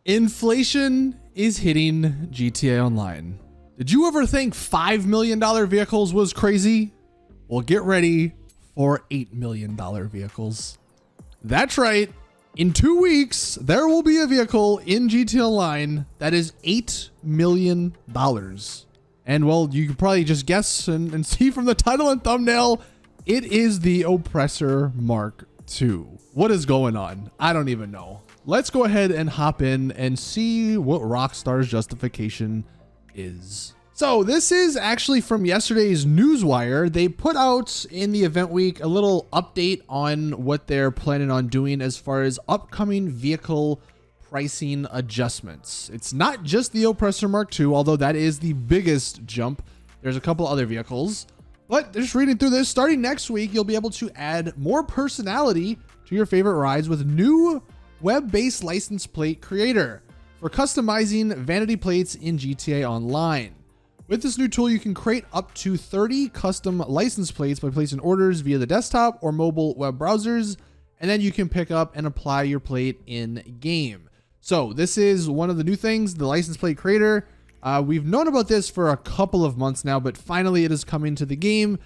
Inflation is hitting GTA Online. Did you ever think $5 million vehicles was crazy? Well, get ready for $8 million vehicles. That's right. In 2 weeks, there will be a vehicle in GTA Online that is $8 million. And well, you can probably just guess and see from the title and thumbnail, it is the Oppressor Mk2. What is going on? I don't even know. Let's go ahead and hop in and see what Rockstar's justification is. So this is actually from yesterday's newswire. They put out in the event week a little update on what they're planning on doing as far as upcoming vehicle pricing adjustments. It's not just the Oppressor Mk2, although that is the biggest jump. There's a couple other vehicles, but just reading through this, starting next week, you'll be able to add more personality to your favorite rides with new web-based license plate creator for customizing vanity plates in GTA Online. With this new tool, you can create up to 30 custom license plates by placing orders via the desktop or mobile web browsers, and then you can pick up and apply your plate in game. So this is one of the new things, the license plate creator. We've known about this for a couple of months now, but finally it is coming to the game.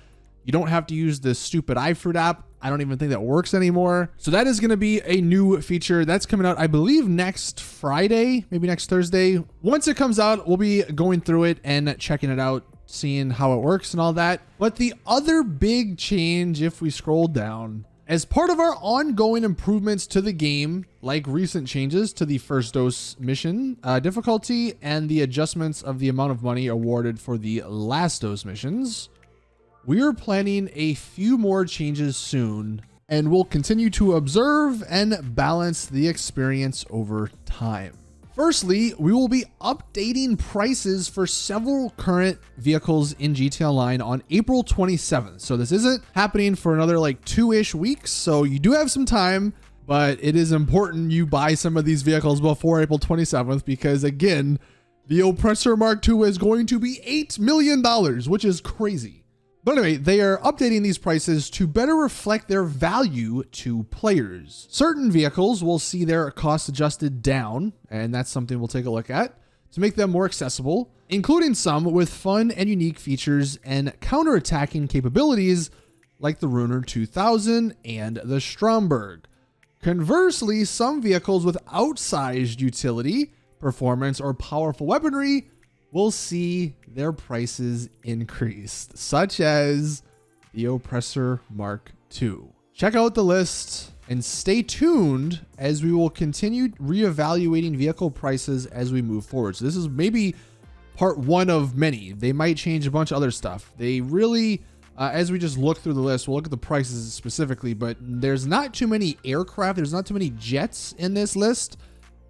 You don't have to use the stupid iFruit app. I don't even think that works anymore. So that is going to be a new feature that's coming out, I believe, next Friday, maybe next Thursday. Once it comes out, we'll be going through it and checking it out, seeing how it works and all that. But the other big change, if we scroll down, as part of our ongoing improvements to the game, like recent changes to the first dose mission difficulty and the adjustments of the amount of money awarded for the last dose missions, we are planning a few more changes soon, and we'll continue to observe and balance the experience over time. Firstly, we will be updating prices for several current vehicles in GTA Online on April 27th. So this isn't happening for another like 2-ish weeks. So you do have some time, but it is important you buy some of these vehicles before April 27th, because again, the Oppressor Mk2 is going to be $8 million, which is crazy. But anyway, they are updating these prices to better reflect their value to players. Certain vehicles will see their costs adjusted down, and that's something we'll take a look at, to make them more accessible, including some with fun and unique features and counter-attacking capabilities like the Ruiner 2000 and the Stromberg. Conversely, some vehicles with outsized utility, performance, or powerful weaponry will see their prices increased, such as the Oppressor Mk2. Check out the list and stay tuned as we will continue reevaluating vehicle prices as we move forward. So this is maybe part one of many. They might change a bunch of other stuff. They really, as we just look through the list, we'll look at the prices specifically, but there's not too many aircraft. There's not too many jets in this list.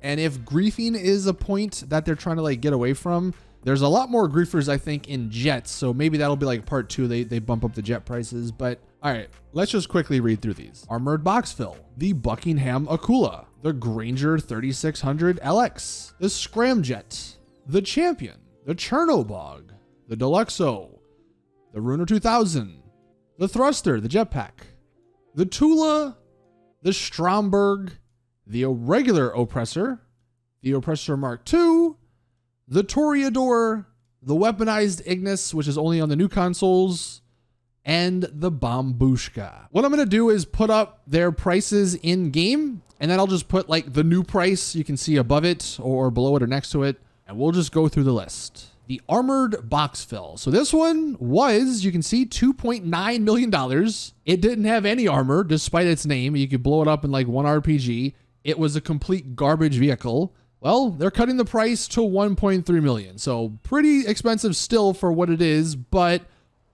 And if griefing is a point that they're trying to like get away from, there's a lot more griefers, I think, in jets. So maybe that'll be like part two. They bump up the jet prices. But all right, let's just quickly read through these. Armored box fill, the Buckingham Akula, the Granger 3600 LX, the Scramjet, the Champion, the Chernobog, the Deluxo, the Ruiner 2000, the Thruster, the Jetpack, the Tula, the Stromberg, the regular Oppressor, the Oppressor Mk2, the Toreador, the weaponized Ignis, which is only on the new consoles, and the Bombushka. What I'm going to do is put up their prices in game, and then I'll just put like the new price you can see above it or below it or next to it, and we'll just go through the list. The armored box fill. So this one was, you can see, $2.9 million. It didn't have any armor despite its name. You could blow it up in like one RPG. It was a complete garbage vehicle. Well, they're cutting the price to $1.3 million. So pretty expensive still for what it is, but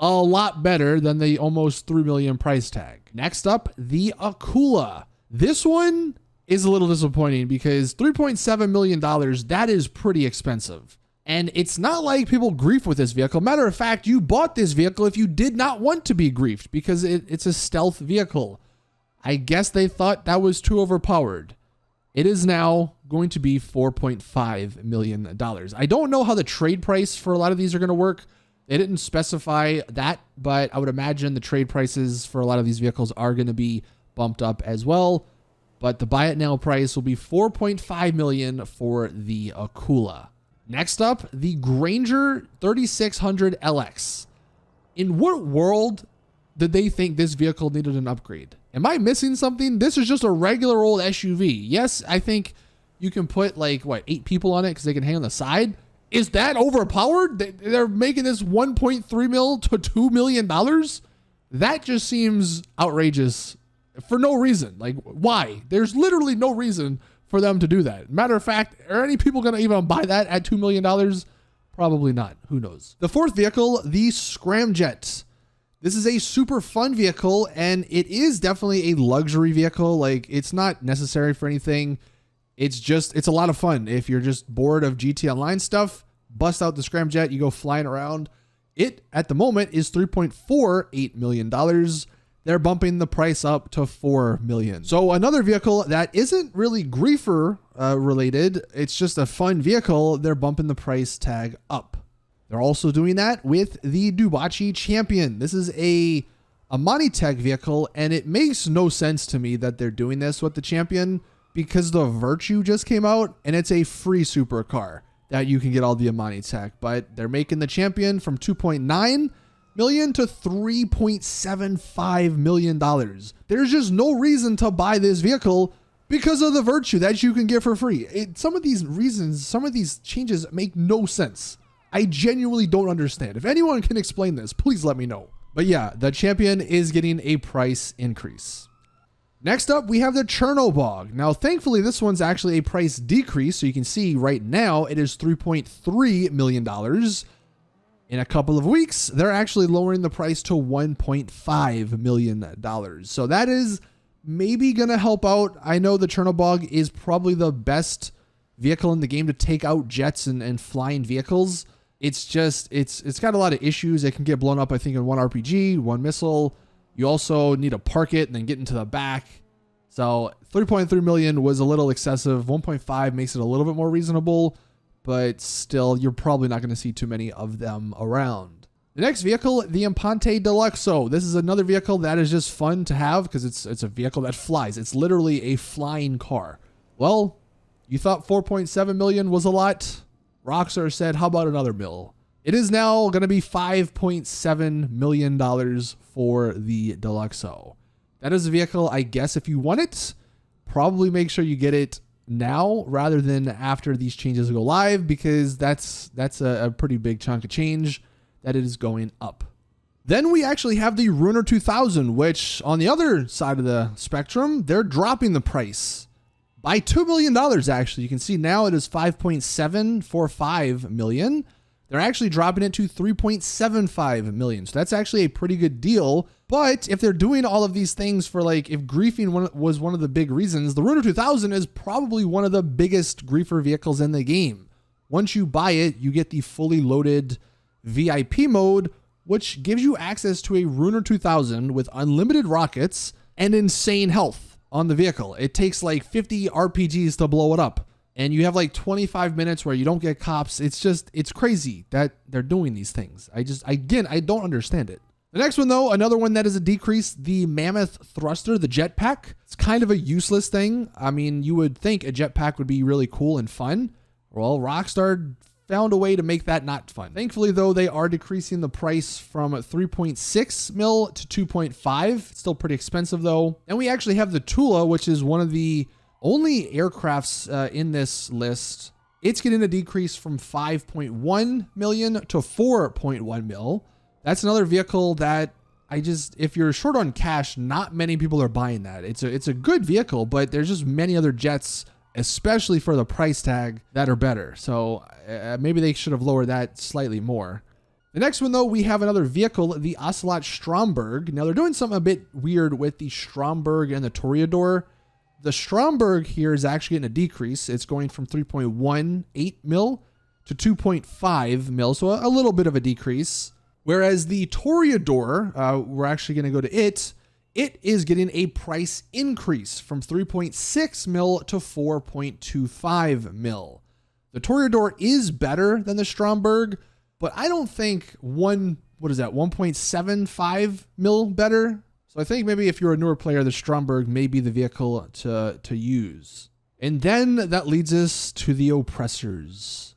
a lot better than the almost $3 million price tag. Next up, the Akula. This one is a little disappointing because $3.7 million, that is pretty expensive. And it's not like people grief with this vehicle. Matter of fact, you bought this vehicle if you did not want to be griefed because it's a stealth vehicle. I guess they thought that was too overpowered. It is now going to be $4.5 million. I don't know how the trade price for a lot of these are going to work. They didn't specify that, but I would imagine the trade prices for a lot of these vehicles are going to be bumped up as well. but the buy it now price will be 4.5 million for the Akula. Next up, the Granger 3600 LX. In what world did they think this vehicle needed an upgrade? Am I missing something? This is just a regular old SUV. Yes, I think you can put like, what, 8 people on it because they can hang on the side. Is that overpowered? They're making this 1.3 mil to $2 million? That just seems outrageous for no reason. Like, why? There's literally no reason for them to do that. Matter of fact, are any people going to even buy that at $2 million? Probably not. Who knows? The fourth vehicle, the Scramjet. This is a super fun vehicle, and it is definitely a luxury vehicle. Like, it's not necessary for anything. It's a lot of fun. If you're just bored of GT Online stuff, bust out the Scramjet, you go flying around. It, at the moment, is $3.48 million. They're bumping the price up to $4 million. So another vehicle that isn't really griefer related, it's just a fun vehicle, they're bumping the price tag up. They're also doing that with the Dubachi Champion. This is a Money-Tech vehicle, and it makes no sense to me that they're doing this with the Champion because the Virtue just came out, and it's a free supercar that you can get all the Money-Tech. But they're making the Champion from $2.9 million to $3.75 million. There's just no reason to buy this vehicle because of the Virtue that you can get for free. Some of these reasons, some of these changes make no sense. I genuinely don't understand. If anyone can explain this, please let me know. But yeah, the Champion is getting a price increase. Next up, we have the Chernobog. Now, thankfully, this one's actually a price decrease. So you can see right now it is $3.3 million. In a couple of weeks, they're actually lowering the price to $1.5 million. So that is maybe going to help out. I know the Chernobog is probably the best vehicle in the game to take out jets and flying vehicles. It's just, it's got a lot of issues. It can get blown up, I think, in one RPG, one missile. You also need to park it and then get into the back. So 3.3 million was a little excessive. 1.5 makes it a little bit more reasonable, but still, you're probably not going to see too many of them around. The next vehicle, the Impante Deluxo. This is another vehicle that is just fun to have because it's a vehicle that flies. It's literally a flying car. Well, you thought 4.7 million was a lot? Rockstar said, how about another mil? It is now going to be $5.7 million for the Deluxo. That is a vehicle, I guess, if you want it, probably make sure you get it now rather than after these changes go live, because that's a pretty big chunk of change that it is going up. Then we actually have the Ruiner 2000, which on the other side of the spectrum, they're dropping the price by $2 million. Actually, you can see now it is $5.745 million. They're actually dropping it to $3.75 million. So that's actually a pretty good deal. But if they're doing all of these things for, like, if griefing was one of the big reasons, the Ruiner 2000 is probably one of the biggest griefer vehicles in the game. Once you buy it, you get the fully loaded VIP mode, which gives you access to a Ruiner 2000 with unlimited rockets and insane health on the vehicle. It takes like 50 RPGs to blow it up. And you have like 25 minutes where you don't get cops. It's crazy that they're doing these things. I don't understand it. The next one, though, another one that is a decrease, the Mammoth Thruster, the jetpack. It's kind of a useless thing. I mean, you would think a jetpack would be really cool and fun. Well, Rockstar found a way to make that not fun. Thankfully, though, they are decreasing the price from 3.6 mil to 2.5. It's still pretty expensive, though. And we actually have the Tula, which is one of the only aircrafts in this list. It's getting a decrease from 5.1 million to 4.1 mil. That's another vehicle that if you're short on cash, not many people are buying that. It's a good vehicle, but there's just many other jets, especially for the price tag, that are better. So maybe they should have lowered that slightly more. The next one, though, we have another vehicle, the Ocelot Stromberg. Now they're doing something a bit weird with the Stromberg and the Toreador. The Stromberg here is actually getting a decrease. It's going from 3.18 mil to 2.5 mil, so a little bit of a decrease. Whereas the Toreador, we're actually going to go to it. It is getting a price increase from 3.6 mil to 4.25 mil. The Toreador is better than the Stromberg, but I don't think 1.75 mil better. So I think maybe if you're a newer player, the Stromberg may be the vehicle to use. And then that leads us to the Oppressors.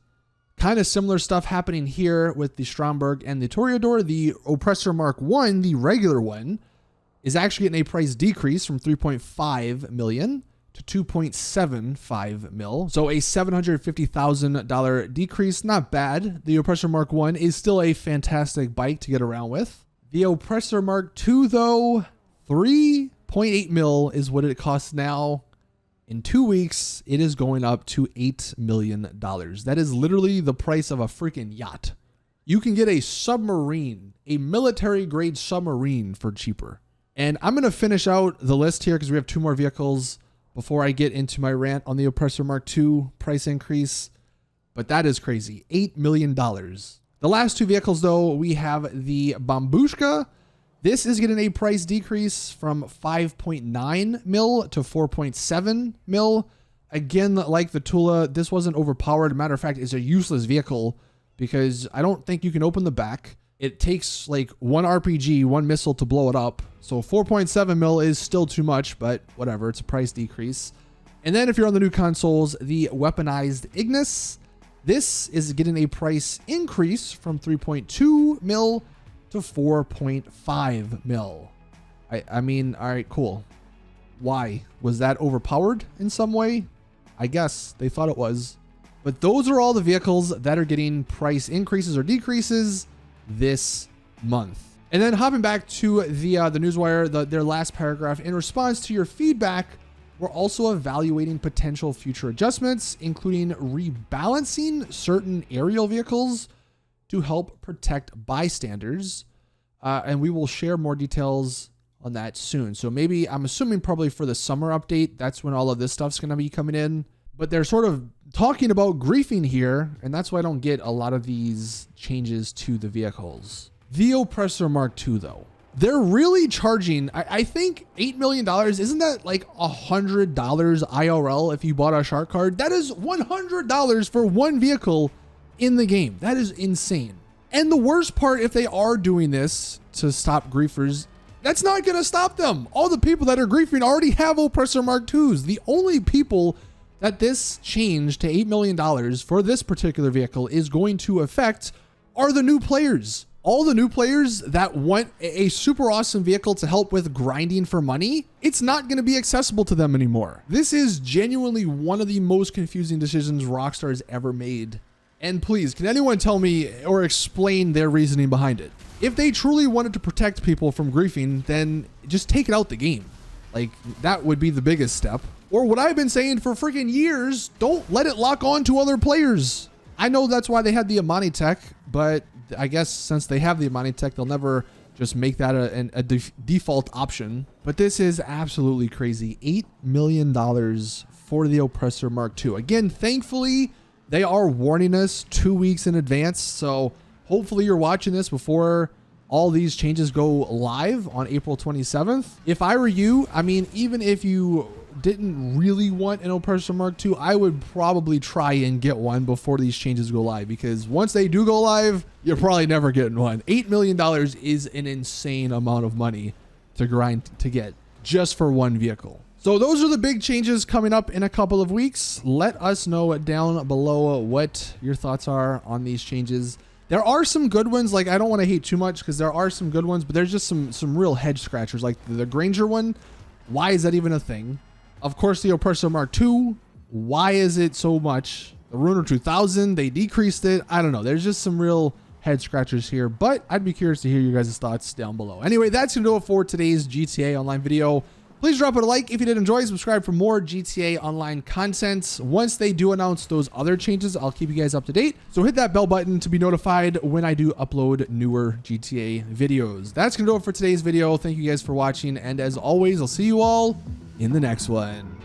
Kind of similar stuff happening here with the Stromberg and the Toreador. The Oppressor Mk2, the regular one, is actually getting a price decrease from 3.5 million to 2.75 mil. So a $750,000 decrease. Not bad. The Oppressor Mk2 is still a fantastic bike to get around with. The Oppressor Mk2 though, 3.8 mil is what it costs now. In 2 weeks, it is going up to $8 million. That is literally the price of a freaking yacht. You can get a submarine, a military grade submarine for cheaper. And I'm going to finish out the list here because we have 2 more vehicles before I get into my rant on the Oppressor Mk2 price increase. But that is crazy. $8 million. The last 2 vehicles, though, we have the Bambushka. This is getting a price decrease from 5.9 mil to 4.7 mil. Again, like the Tula, this wasn't overpowered. Matter of fact, it's a useless vehicle because I don't think you can open the back. It takes like 1 RPG, 1 missile to blow it up. So 4.7 mil is still too much, but whatever. It's a price decrease. And then if you're on the new consoles, the weaponized Ignis. This is getting a price increase from 3.2 mil to 4.5 mil. I mean, all right, cool. Why? Was that overpowered in some way? I guess they thought it was. But those are all the vehicles that are getting price increases or decreases this month. And then hopping back to the newswire, their last paragraph, in response to your feedback, we're also evaluating potential future adjustments, including rebalancing certain aerial vehicles to help protect bystanders. And we will share more details on that soon. So maybe, I'm assuming probably for the summer update, that's when all of this stuff's going to be coming in. But they're sort of talking about griefing here, and that's why I don't get a lot of these changes to the vehicles. The Oppressor Mk2 though, they're really charging, I think $8 million. Isn't that like $100 IRL if you bought a shark card? That is $100 for one vehicle in the game. That is insane. And the worst part, if they are doing this to stop griefers, that's not going to stop them. All the people that are griefing already have Oppressor Mk2s. The only people that this change to $8 million for this particular vehicle is going to affect are the new players. All the new players that want a super awesome vehicle to help with grinding for money, it's not going to be accessible to them anymore. This is genuinely one of the most confusing decisions Rockstar has ever made. And please, can anyone tell me or explain their reasoning behind it? If they truly wanted to protect people from griefing, then just take it out the game. Like, that would be the biggest step. Or what I've been saying for freaking years, don't let it lock on to other players. I know that's why they had the Amani tech, but I guess since they have the Amani tech, they'll never just make that a default option. But this is absolutely crazy. $8 million for the Oppressor Mk2. Again, thankfully, they are warning us 2 weeks in advance. So hopefully you're watching this before all these changes go live on April 27th. If I were you, I mean, even if you didn't really want an Oppressor Mk2, I would probably try and get one before these changes go live, because once they do go live, you're probably never getting one. $8 million is an insane amount of money to grind to get just for one vehicle. So those are the big changes coming up in a couple of weeks. Let us know down below what your thoughts are on these changes. There are some good ones. Like, I don't want to hate too much because there are some good ones, but there's just some real head scratchers. Like the Granger one, why is that even a thing? Of course, the Oppressor Mk2, why is it so much? The Ruiner 2000, they decreased it. I don't know. There's just some real head scratchers here, but I'd be curious to hear your guys' thoughts down below. Anyway, that's going to do it for today's GTA Online video. Please drop it a like if you did enjoy. Subscribe for more GTA Online content. Once they do announce those other changes, I'll keep you guys up to date. So hit that bell button to be notified when I do upload newer GTA videos. That's going to do it for today's video. Thank you guys for watching. And as always, I'll see you all in the next one.